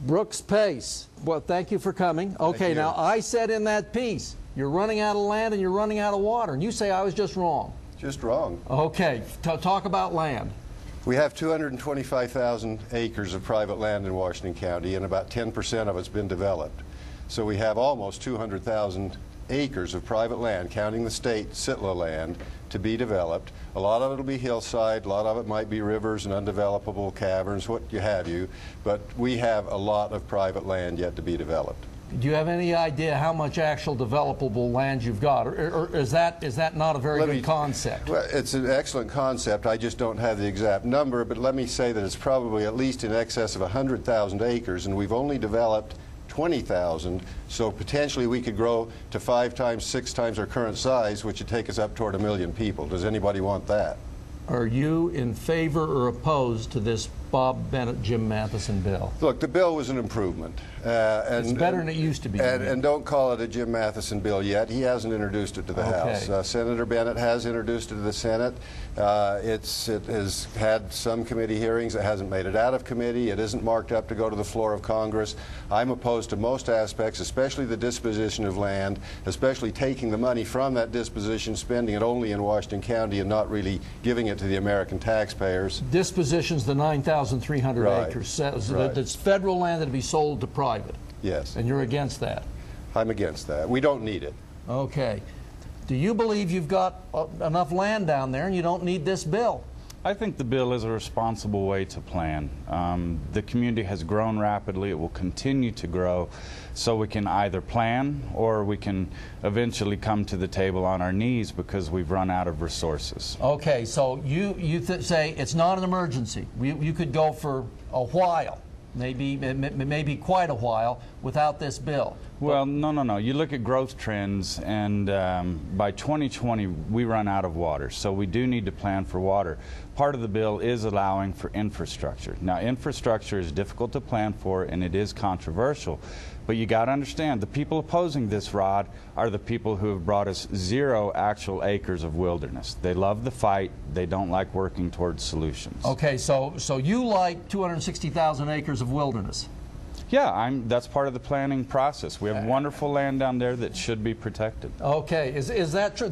Brooks Pace, well, thank you for coming. Okay, now I said in that piece, you're running out of land and you're running out of water, and you say I was just wrong. Just wrong. Okay, talk about land. We have 225,000 acres of private land in Washington County, and about 10% of it's been developed. So we have almost 200,000 acres of private land, counting the state SITLA land, to be developed. A lot of it will be hillside, a lot of it might be rivers and undevelopable caverns, what have you, but we have a lot of private land yet to be developed. Do you have any idea how much actual developable land you've got, or is that not a very good concept? Well, it's an excellent concept. I just don't have the exact number, but let me say that it's probably at least in excess of 100,000 acres, and we've only developed 20,000, so potentially we could grow to 5 times, 6 times our current size, which would take us up toward 1 million people. Does anybody want that? Are you in favor or opposed to this Bob Bennett, Jim Matheson bill? Look, the bill was an improvement. It's better than it used to be. And don't call it a Jim Matheson bill yet. He hasn't introduced it to the House. Senator Bennett has introduced it to the Senate. It has had some committee hearings. It hasn't made it out of committee. It isn't marked up to go to the floor of Congress. I'm opposed to most aspects, especially the disposition of land, especially taking the money from that disposition, spending it only in Washington County and not really giving it to the American taxpayers. Disposition's the 9,300 acres. It's federal land that would be sold to private. Yes. And you're against that? I'm against that. We don't need it. Okay. Do you believe you've got enough land down there and you don't need this bill? I think the bill is a responsible way to plan. The community has grown rapidly. It will continue to grow. So we can either plan or we can eventually come to the table on our knees because we've run out of resources. Okay, so you say it's not an emergency. You could go for a while. Maybe quite a while without this bill. Well, no. You look at growth trends, and by 2020 we run out of water, so we do need to plan for water. Part of the bill is allowing for infrastructure. Now, infrastructure is difficult to plan for, and it is controversial. But you got to understand, the people opposing this, Rod, are the people who have brought us 0 actual acres of wilderness. They love the fight. They don't like working towards solutions. Okay, so you like 260,000 acres of wilderness? Yeah, that's part of the planning process. We have wonderful land down there that should be protected. Okay, is that true?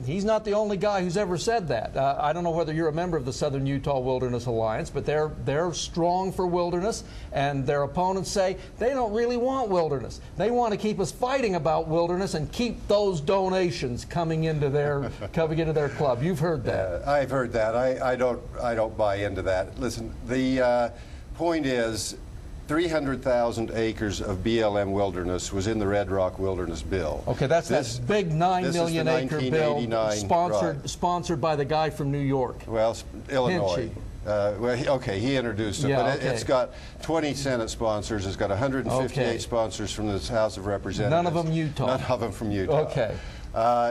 He's not the only guy who's ever said that. I don't know whether you're a member of the Southern Utah Wilderness Alliance, but they're strong for wilderness, and their opponents say they don't really want wilderness. They want to keep us fighting about wilderness and keep those donations coming into their club. You've heard that. I've heard that. I don't buy into that. Listen, the point is, 300,000 acres of BLM wilderness was in the Red Rock Wilderness Bill. Okay, that's that big 9 million acre bill sponsored by the guy from New York. Well, Illinois. Okay, he introduced it, but it's got 20 Senate sponsors. It's got 158 sponsors from the House of Representatives. None of them Utah. None of them from Utah. Okay.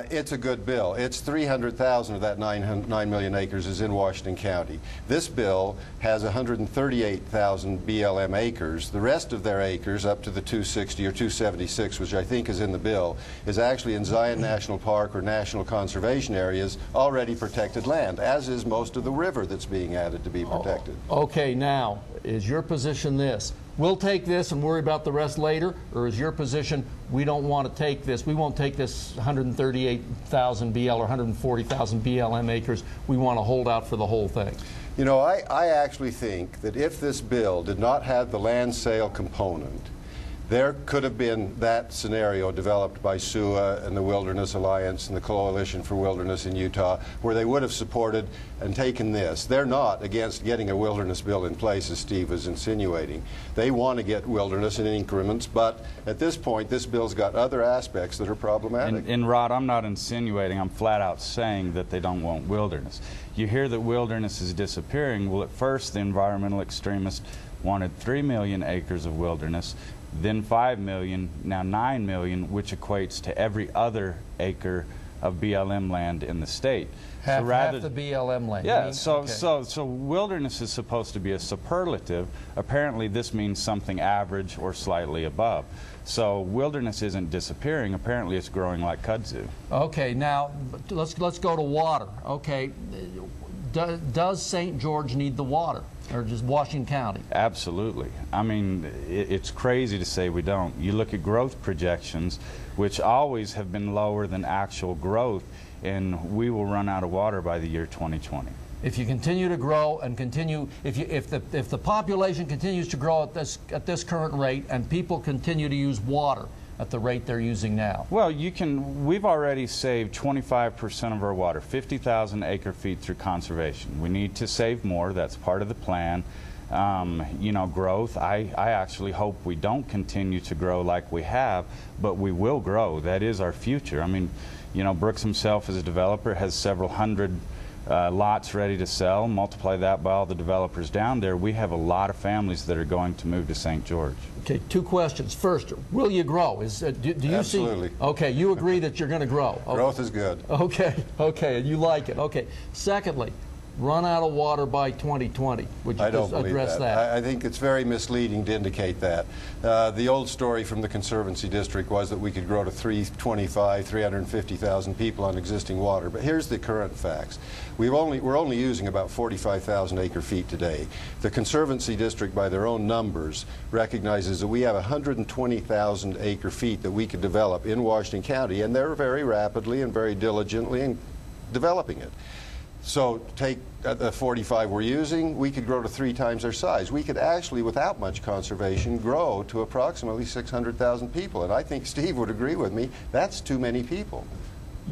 It's a good bill. It's 300,000 of that 9 million acres is in Washington County. This bill has 138,000 BLM acres. The rest of their acres, up to the 260 or 276, which I think is in the bill, is actually in Zion National Park or National Conservation Areas, already protected land, as is most of the river that's being added to be protected. Okay, now, is your position this? We'll take this and worry about the rest later, or is your position we don't want to take this, we won't take this 138,000 BL or 140,000 BLM acres, we want to hold out for the whole thing? You know, I actually think that if this bill did not have the land sale component, there could have been that scenario developed by SUA and the Wilderness Alliance and the Coalition for Wilderness in Utah, where they would have supported and taken this. They're not against getting a wilderness bill in place, as Steve was insinuating. They want to get wilderness in increments, but at this point, this bill's got other aspects that are problematic. And Rod, I'm not insinuating, I'm flat out saying that they don't want wilderness. You hear that wilderness is disappearing. Well, at first, the environmental extremists wanted 3 million acres of wilderness, then 5 million, now 9 million, which equates to every other acre of BLM land in the state. Half the BLM land. Yeah, so wilderness is supposed to be a superlative. Apparently this means something average or slightly above. So wilderness isn't disappearing. Apparently it's growing like kudzu. Okay, now let's go to water. Okay, does St. George need the water? or just Washington County? Absolutely. I mean, it's crazy to say we don't. You look at growth projections, which always have been lower than actual growth, and we will run out of water by the year 2020. If you continue to grow and continue, if the population continues to grow at this current rate, and people continue to use water at the rate they're using now. Well, we've already saved 25% of our water, 50,000 acre-feet through conservation. We need to save more. That's part of the plan. You know, growth, I actually hope we don't continue to grow like we have, but we will grow. That is our future. I mean, you know, Brooks himself as a developer has several hundred lots ready to sell. Multiply that by all the developers down there, we have a lot of families that are going to move to St. George. Okay, two questions. First, will you grow? Do you Absolutely. see? Okay, you agree that you're going to grow. Okay. Growth is good. Okay, and you like it. Okay. Secondly, run out of water by 2020. Would you I don't just address believe that? I think it's very misleading to indicate that. The old story from the Conservancy District was that we could grow to 350,000 people on existing water. But here's the current facts. We're only using about 45,000 acre-feet today. The Conservancy District, by their own numbers, recognizes that we have 120,000 acre-feet that we could develop in Washington County, and they're very rapidly and very diligently developing it. So take the 45 we're using, we could grow to 3 times our size. We could actually, without much conservation, grow to approximately 600,000 people. And I think Steve would agree with me, that's too many people.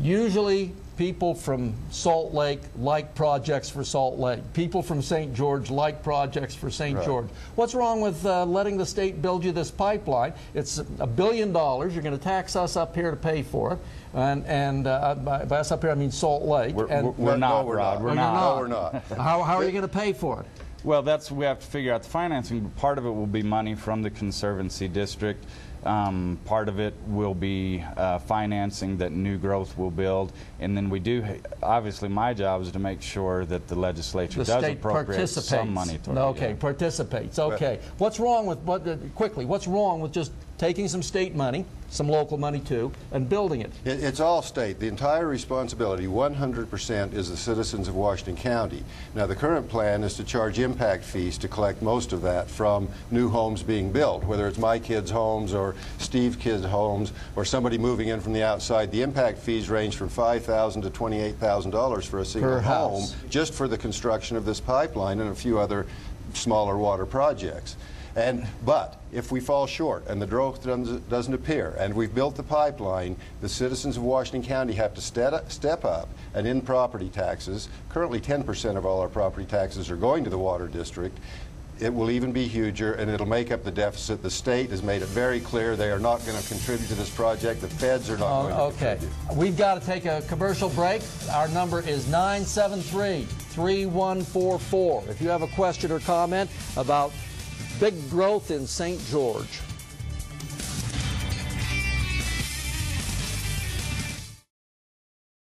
Usually, people from Salt Lake like projects for Salt Lake. People from St. George like projects for St. George. What's wrong with letting the state build you this pipeline? It's $1 billion. You're going to tax us up here to pay for it. And by us up here, I mean Salt Lake. We're not, Rod. We're not. No, we're not. How are you going to pay for it? Well, we have to figure out the financing. Part of it will be money from the Conservancy District. Part of it will be financing that new growth will build, and then we do, obviously my job is to make sure that the legislature does appropriate some money toward it. Okay, participates. Okay. What's wrong with, quickly, what's wrong with just taking some state money, some local money too, and building it? It's all state. The entire responsibility, 100%, is the citizens of Washington County. Now, the current plan is to charge impact fees to collect most of that from new homes being built, whether it's my kids' homes or Steve's kids' homes or somebody moving in from the outside. The impact fees range from $5,000 to $28,000 for a single home, just for the construction of this pipeline and a few other smaller water projects. But if we fall short and the growth doesn't appear and we've built the pipeline, the citizens of Washington County have to step up and in property taxes. Currently 10% of all our property taxes are going to the water district. It will even be huger, and it'll make up the deficit. The state has made it very clear they are not going to contribute to this project. The feds are not going to contribute. We've got to take a commercial break. Our number is 973-3144. If you have a question or comment about big growth in St. George.